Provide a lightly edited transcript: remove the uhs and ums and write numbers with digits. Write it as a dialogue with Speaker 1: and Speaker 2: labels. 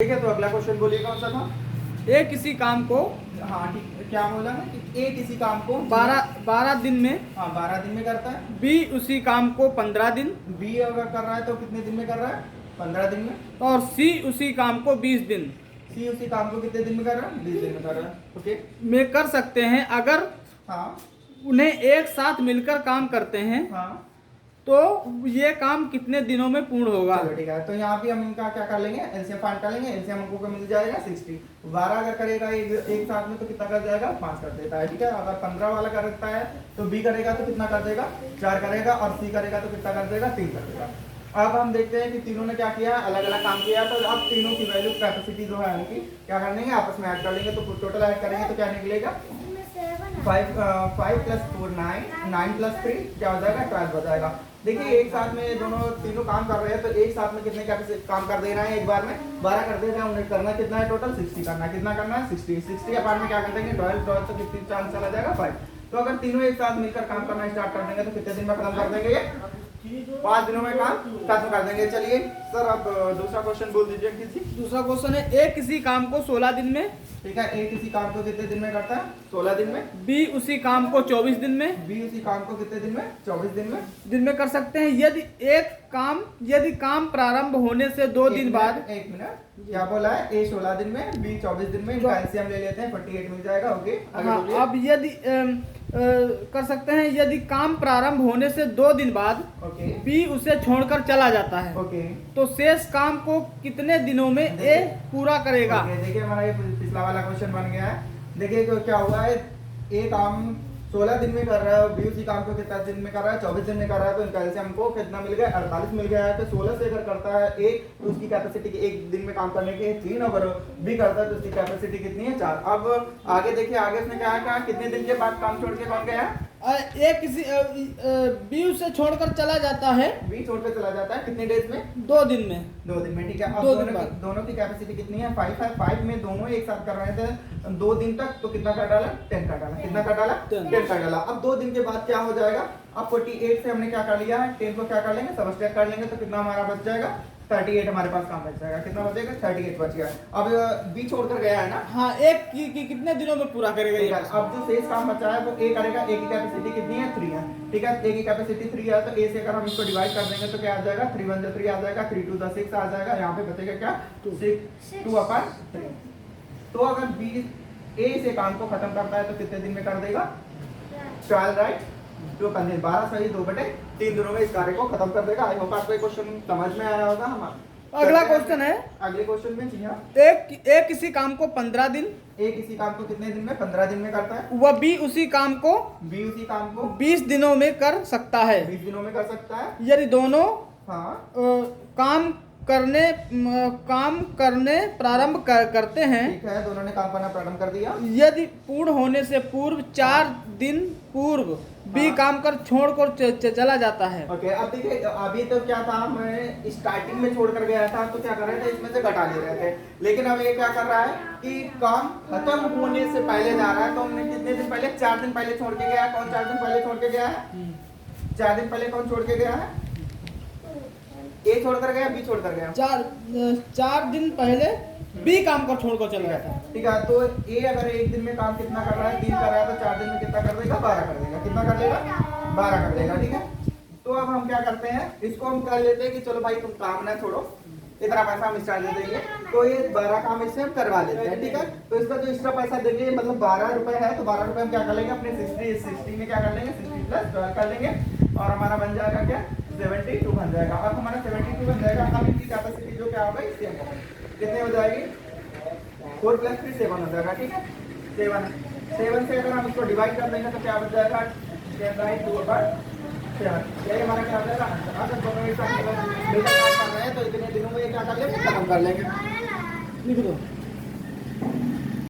Speaker 1: ठीक है, तो अगला क्वेश्चन बोलिए कौन सा था।
Speaker 2: ए किसी काम को
Speaker 1: हाँ ठीक, क्या बोला है कि ए किसी काम को
Speaker 2: 12 दिन में,
Speaker 1: हाँ 12 दिन में करता है।
Speaker 2: बी उसी काम को 15 दिन,
Speaker 1: बी अगर कर रहा है तो कितने दिन में कर रहा है? 15 दिन में।
Speaker 2: और सी उसी काम को 20 दिन
Speaker 1: सी उसी काम को कितने दिन में कर रहा है? 20 दिन में कर रहा है। ओके,
Speaker 2: में कर सकते हैं। अगर
Speaker 1: हाँ
Speaker 2: उन्हें एक साथ मिलकर काम करते हैं
Speaker 1: हाँ
Speaker 2: तो ये काम कितने दिनों में पूर्ण होगा।
Speaker 1: चलो ठीक है, तो यहाँ पे हम इनका क्या कर लेंगे, एलसीएम फाइंड कर लेंगे। एलसीएम हमको क्या मिल जाएगा? 60। 12 अगर करेगा एक साथ में तो कितना कर जाएगा? 5 कर देता है। ठीक है, अगर 15 वाला करता है तो बी करेगा तो कितना कर देगा? 4 करेगा, और सी करेगा तो कितना कर देगा? 3 कर देगा। अब हम देखते हैं कि तीनों ने क्या किया, अलग अलग काम किया। तो अब तीनों की वैल्यू कैपेसिटी जो है उनकी क्या कर लेंगे, आपस में ऐड कर लेंगे। तो टोटल ऐड करेंगे तो क्या निकलेगा? 5 + 4 9, 9 + 3 क्या हो जाएगा? 12 हो जाएगा। देखिए एक साथ में दोनों तीनों काम कर रहे हैं, तो एक साथ में कितने काम कर दे रहे हैं? एक बार में 12 कर दे रहे हैं। उन्हें करना कितना है? टोटल 60 करना है। कितना करना है? 60। 60 के बाद में क्या कर देंगे? 12 तो कितनी चांस चला जाएगा? 5। तो अगर तीनों एक साथ मिलकर काम करना स्टार्ट कर देंगे तो कितने दिन में खत्म कर देंगे? ये 5 दिनों में काम खत्म कर देंगे। चलिए सर, अब दूसरा क्वेश्चन बोल दीजिए किसी।
Speaker 2: दूसरा क्वेश्चन है, ए किसी काम को 16 दिन में,
Speaker 1: ठीक है, ए किसी काम को कितने दिन में करता है? 16 दिन में।
Speaker 2: बी उसी काम को 24 दिन में,
Speaker 1: बी उसी काम को कितने दिन में? 24 दिन में
Speaker 2: कर सकते हैं। यदि काम प्रारंभ होने से 2 दिन बाद,
Speaker 1: एक मिनट, क्या बोला है? ए 16 दिन में, बी 24 दिन में। इनका एलसीएम ले लेते हैं, 48 मिल जाएगा। ओके, आगे
Speaker 2: हाँ,
Speaker 1: बोलिए।
Speaker 2: अब यदि कर सकते हैं, यदि काम प्रारंभ होने से 2 दिन बाद
Speaker 1: ओके
Speaker 2: बी उसे छोड़कर चला जाता है
Speaker 1: ओके
Speaker 2: तो शेष काम को कितने दिनों में ए पूरा करेगा।
Speaker 1: ओके, देखिए हमारा ये पिछला वाला क्वेश्चन बन गया है। देखिए क्या हुआ है, ए काम 16 दिन में कर रहा है और बी उसी काम को कितना दिन में कर रहा है? 24 दिन में कर रहा है। तो इनका एलसीएम हमको कितना मिल गया? 48 मिल गया है। तो 16 से अगर करता है ए तो उसकी कैपेसिटी एक दिन में काम करने की 3, अगर बी करता है तो उसकी कैपेसिटी कितनी है? 4। अब आगे देखिए, आगे उसने क्या कहा, कितने दिन के बाद काम छोड़ के कौन गया है?
Speaker 2: बी उसे छोड़कर चला जाता है
Speaker 1: बी छोड़ के चला जाता है कितने डेज में?
Speaker 2: 2 दिन में।
Speaker 1: 2 दिन में। ठीक है, अब
Speaker 2: 2 दिन बाद
Speaker 1: दोनों की कैपेसिटी कितनी है? 5 है। 5 में दोनों एक साथ कर रहे थे 2 दिन तक, तो कितना कर डाला? 10 कर डाला। कितना कर डाला? 10 कर डाला। अब 2 दिन के बाद क्या हो जाएगा? अब 48 से हमने क्या कर लिया है? 10 को क्या कर लेंगे? सबट्रैक्ट कर लेंगे। तो कितना हमारा बच जाएगा? 38 हमारे पास काम बच जाएगा। कितना बचेगा? 38 बच गया। अब बी छोड़कर गया है ना।
Speaker 2: हाँ, एक की कितने दिनों में पूरा करेगा ये?
Speaker 1: अब जो शेष काम बचा है वो ए करेगा। ए की कैपेसिटी कितनी है? 3 है। ठीक है, ए की कैपेसिटी 3 है, तो ए से अगर हम इसको डिवाइड कर देंगे तो क्या आ जाएगा? 3 1 3 आ जाएगा, 3 2 6 आ जाएगा। यहाँ पे बचेगा क्या? 2/3। तो अगर बी ए से काम को खत्म करता है तो कितने दिन में कर देगा? 12, राइट? जो 12 सही 2/3 दिनों में इस कार्य को खत्म कर देगा। आई होप आपको ये क्वेश्चन समझ में आया होगा। हमारा
Speaker 2: अगला क्वेश्चन है,
Speaker 1: अगले क्वेश्चन में जी हाँ,
Speaker 2: एक किसी काम को 15 दिन,
Speaker 1: ए किसी काम को कितने दिन में? 15 दिन में करता है।
Speaker 2: वह बी उसी काम को
Speaker 1: बी उसी काम को
Speaker 2: 20 दिनों में कर सकता है
Speaker 1: 20 दिनों में कर सकता है।
Speaker 2: यदि दोनों
Speaker 1: हाँ
Speaker 2: काम करने प्रारंभ करते हैं।
Speaker 1: ठीक है, दोनों ने काम करना प्रारंभ कर दिया।
Speaker 2: यदि पूर्ण होने से पूर्व 4 दिन पूर्व बी काम कर छोड़कर चला जाता है।
Speaker 1: ओके, अब देखिए, अभी तो क्या था, मैं स्टार्टिंग में छोड़ कर गया था तो क्या कर रहे थे, इसमें से घटा ले रहे थे। लेकिन अब ये क्या कर रहा है कि काम खत्म होने से पहले जा रहा है। तो हमने कितने दिन पहले? 4 दिन पहले छोड़ के गया है। कौन 4 दिन पहले छोड़ के गया है? 4 दिन पहले कौन छोड़ के गया है? ए छोड़कर गया, बी छोड़कर गया।
Speaker 2: 4 दिन पहले बी काम कर छोड़कर चला गया था।
Speaker 1: ठीक है, तो ए अगर एक दिन में काम कितना कर रहा है? 3 कर रहा है, तो 4 दिन में कितना कर देगा? 12 कर देगा। कितना कर देगा? 12 कर देगा। ठीक है, तो अब हम क्या करते हैं, इसको हम कर लेते हैं कि चलो भाई तुम काम ना छोड़ो, इतना पैसा हम एक्स्ट्रा दे देंगे। तो ये 12 काम इससे हम करवा लेते हैं। ठीक है, तो इसका जो एक्स्ट्रा पैसा देंगे मतलब 12 रुपए है, तो 12 रुपए हम क्या कर लेंगे? अपने 60 में क्या कर लेंगे? 60 + 12 कर लेंगे, और हमारा बन जाएगा क्या? 72 बन जाएगा। अब हमारा 72 बन जाएगा। अब इनकी कैपेसिटी जो क्या होगा? सेम होगा। कितने हो जाएगी? 4 + 3 7 हो जाएगा। ठीक है, 7 से अगर हम इसको डिवाइड कर देंगे तो क्या बच जाएगा? 2/7। यही हमारा क्या हो जाएगा? अगर दोनों एक साथ मिलकर काम कर रहे हैं तो इतने दिनों में ये क्या कर लेंगे? खत्म कर लेंगे।
Speaker 2: लिख दो।